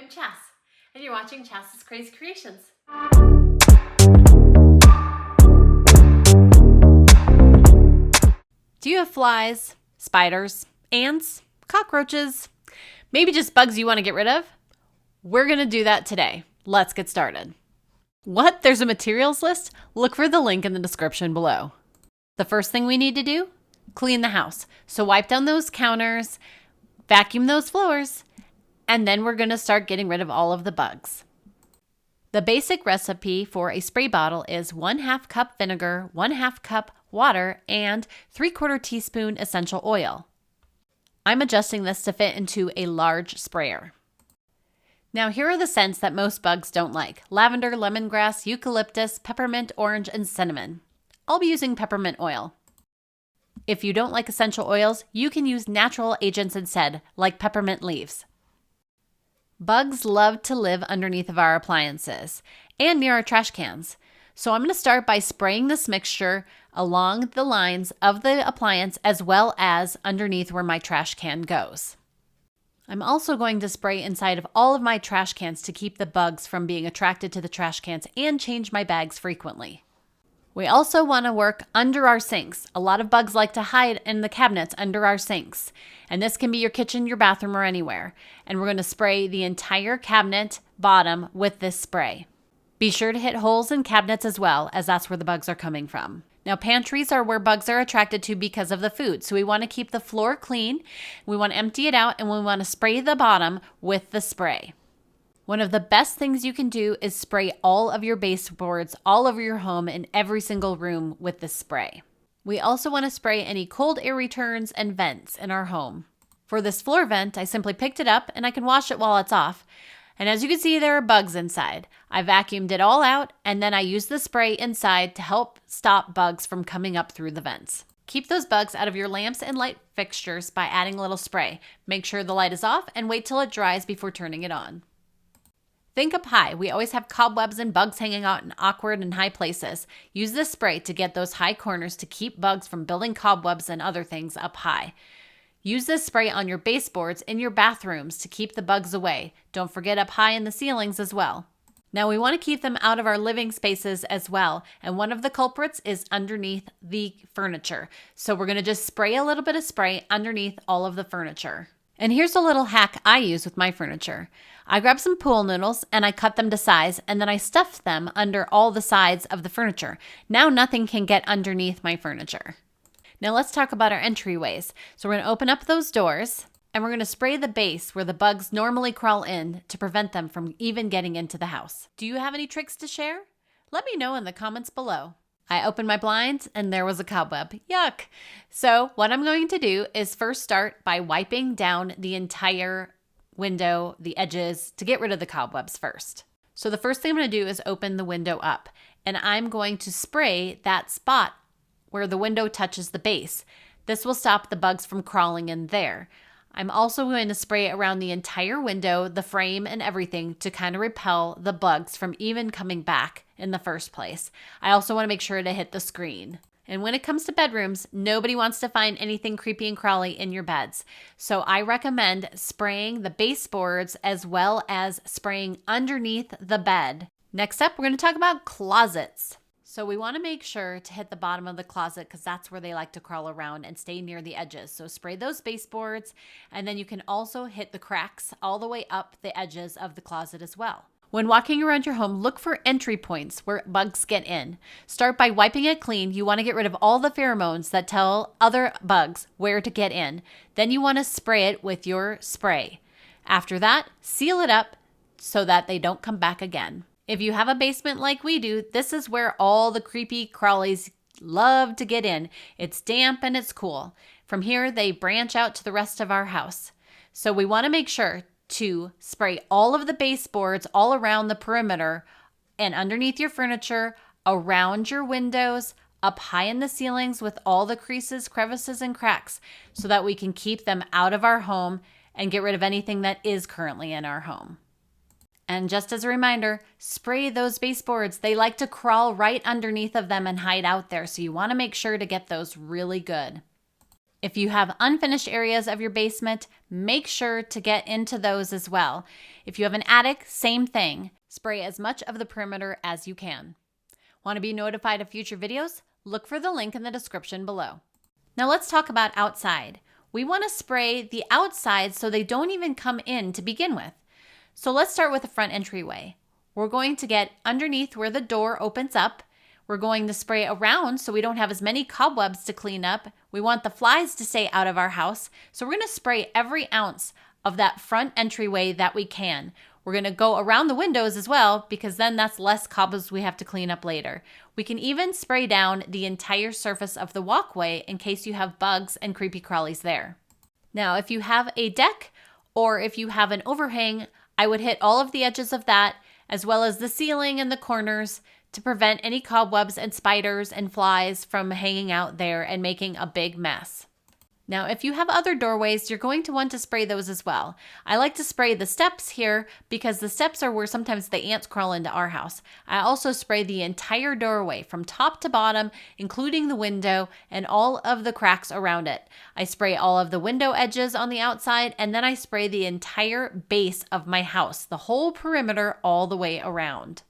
I'm Chas, and you're watching Chas's Crazy Creations. Do you have flies, spiders, ants, cockroaches, maybe just bugs you want to get rid of? We're going to do that today. Let's get started. What? There's a materials list? Look for the link in the description below. The first thing we need to do? Clean the house. So wipe down those counters, vacuum those floors, and then we're going to start getting rid of all of the bugs. The basic recipe for a spray bottle is 1/2 cup vinegar, 1/2 cup water, and 3/4 teaspoon essential oil. I'm adjusting this to fit into a large sprayer. Now here are the scents that most bugs don't like: lavender, lemongrass, eucalyptus, peppermint, orange, and cinnamon. I'll be using peppermint oil. If you don't like essential oils, you can use natural agents instead, like peppermint leaves. Bugs love to live underneath of our appliances and near our trash cans. So I'm going to start by spraying this mixture along the lines of the appliance as well as underneath where my trash can goes. I'm also going to spray inside of all of my trash cans to keep the bugs from being attracted to the trash cans and change my bags frequently. We also want to work under our sinks. A lot of bugs like to hide in the cabinets under our sinks. And this can be your kitchen, your bathroom, or anywhere. And we're going to spray the entire cabinet bottom with this spray. Be sure to hit holes in cabinets as well, as that's where the bugs are coming from. Now, pantries are where bugs are attracted to because of the food. So we want to keep the floor clean. We want to empty it out, and we want to spray the bottom with the spray. One of the best things you can do is spray all of your baseboards all over your home in every single room with this spray. We also want to spray any cold air returns and vents in our home. For this floor vent, I simply picked it up and I can wash it while it's off. And as you can see, there are bugs inside. I vacuumed it all out and then I used the spray inside to help stop bugs from coming up through the vents. Keep those bugs out of your lamps and light fixtures by adding a little spray. Make sure the light is off and wait till it dries before turning it on. Think up high. We always have cobwebs and bugs hanging out in awkward and high places. Use this spray to get those high corners to keep bugs from building cobwebs and other things up high. Use this spray on your baseboards in your bathrooms to keep the bugs away. Don't forget up high in the ceilings as well. Now we want to keep them out of our living spaces as well. And one of the culprits is underneath the furniture. So we're going to just spray a little bit of spray underneath all of the furniture. And here's a little hack I use with my furniture. I grab some pool noodles and I cut them to size and then I stuff them under all the sides of the furniture. Now nothing can get underneath my furniture. Now let's talk about our entryways. So we're going to open up those doors and we're going to spray the base where the bugs normally crawl in to prevent them from even getting into the house. Do you have any tricks to share? Let me know in the comments below. I opened my blinds and there was a cobweb. Yuck! So what I'm going to do is first start by wiping down the entire window, the edges, to get rid of the cobwebs first. So the first thing I'm going to do is open the window up and I'm going to spray that spot where the window touches the base. This will stop the bugs from crawling in there. I'm also going to spray around the entire window, the frame, and everything to kind of repel the bugs from even coming back in the first place. I also want to make sure to hit the screen. And when it comes to bedrooms, nobody wants to find anything creepy and crawly in your beds. So I recommend spraying the baseboards as well as spraying underneath the bed. Next up, we're going to talk about closets. So we want to make sure to hit the bottom of the closet because that's where they like to crawl around and stay near the edges. So spray those baseboards and then you can also hit the cracks all the way up the edges of the closet as well. When walking around your home, look for entry points where bugs get in. Start by wiping it clean. You want to get rid of all the pheromones that tell other bugs where to get in. Then you want to spray it with your spray. After that, seal it up so that they don't come back again. If you have a basement like we do, this is where all the creepy crawlies love to get in. It's damp and it's cool. From here, they branch out to the rest of our house. So we want to make sure to spray all of the baseboards all around the perimeter and underneath your furniture, around your windows, up high in the ceilings with all the creases, crevices, and cracks so that we can keep them out of our home and get rid of anything that is currently in our home. And just as a reminder, spray those baseboards. They like to crawl right underneath of them and hide out there, so you want to make sure to get those really good. If you have unfinished areas of your basement, make sure to get into those as well. If you have an attic, same thing. Spray as much of the perimeter as you can. Want to be notified of future videos? Look for the link in the description below. Now let's talk about outside. We want to spray the outside so they don't even come in to begin with. So let's start with the front entryway. We're going to get underneath where the door opens up. We're going to spray around so we don't have as many cobwebs to clean up. We want the flies to stay out of our house. So we're going to spray every ounce of that front entryway that we can. We're going to go around the windows as well because then that's less cobwebs we have to clean up later. We can even spray down the entire surface of the walkway in case you have bugs and creepy crawlies there. Now, if you have a deck or if you have an overhang, I would hit all of the edges of that as well as the ceiling and the corners to prevent any cobwebs and spiders and flies from hanging out there and making a big mess. Now, if you have other doorways, you're going to want to spray those as well. I like to spray the steps here because the steps are where sometimes the ants crawl into our house. I also spray the entire doorway from top to bottom, including the window and all of the cracks around it. I spray all of the window edges on the outside, and then I spray the entire base of my house, the whole perimeter all the way around.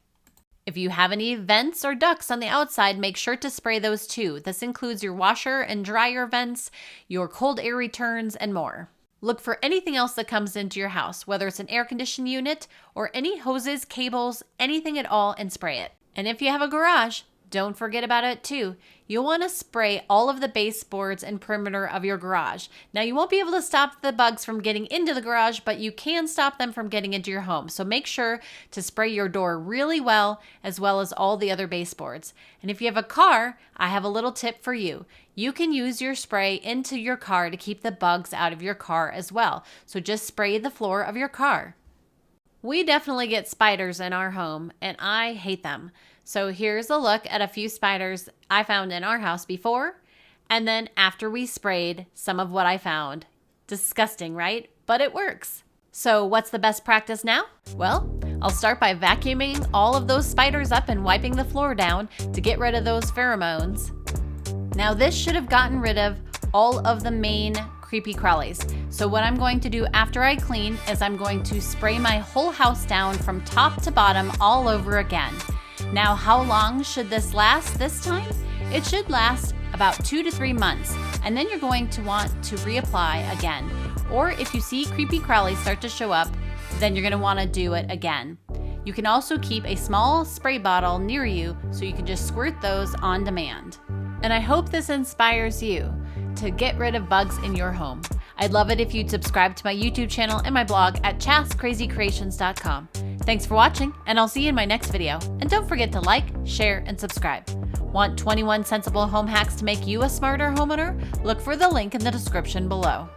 If you have any vents or ducts on the outside, make sure to spray those too. This includes your washer and dryer vents, your cold air returns, and more. Look for anything else that comes into your house, whether it's an air conditioning unit or any hoses, cables, anything at all, and spray it. And if you have a garage, don't forget about it too. You'll want to spray all of the baseboards and perimeter of your garage. Now, you won't be able to stop the bugs from getting into the garage, but you can stop them from getting into your home. So make sure to spray your door really well, as well as all the other baseboards. And if you have a car, I have a little tip for you. You can use your spray into your car to keep the bugs out of your car as well. So just spray the floor of your car. We definitely get spiders in our home, and I hate them. So here's a look at a few spiders I found in our house before, and then after we sprayed some of what I found. Disgusting, right? But it works. So what's the best practice now? Well, I'll start by vacuuming all of those spiders up and wiping the floor down to get rid of those pheromones. Now this should have gotten rid of all of the main creepy crawlies. So what I'm going to do after I clean is I'm going to spray my whole house down from top to bottom all over again. Now, how long should this last this time? It should last about 2 to 3 months, and then you're going to want to reapply again. Or if you see creepy crawlies start to show up, then you're going to want to do it again. You can also keep a small spray bottle near you so you can just squirt those on demand. And I hope this inspires you to get rid of bugs in your home. I'd love it if you'd subscribe to my YouTube channel and my blog at chascrazycreations.com. Thanks for watching, and I'll see you in my next video. And don't forget to like, share, and subscribe. Want 21 sensible home hacks to make you a smarter homeowner? Look for the link in the description below.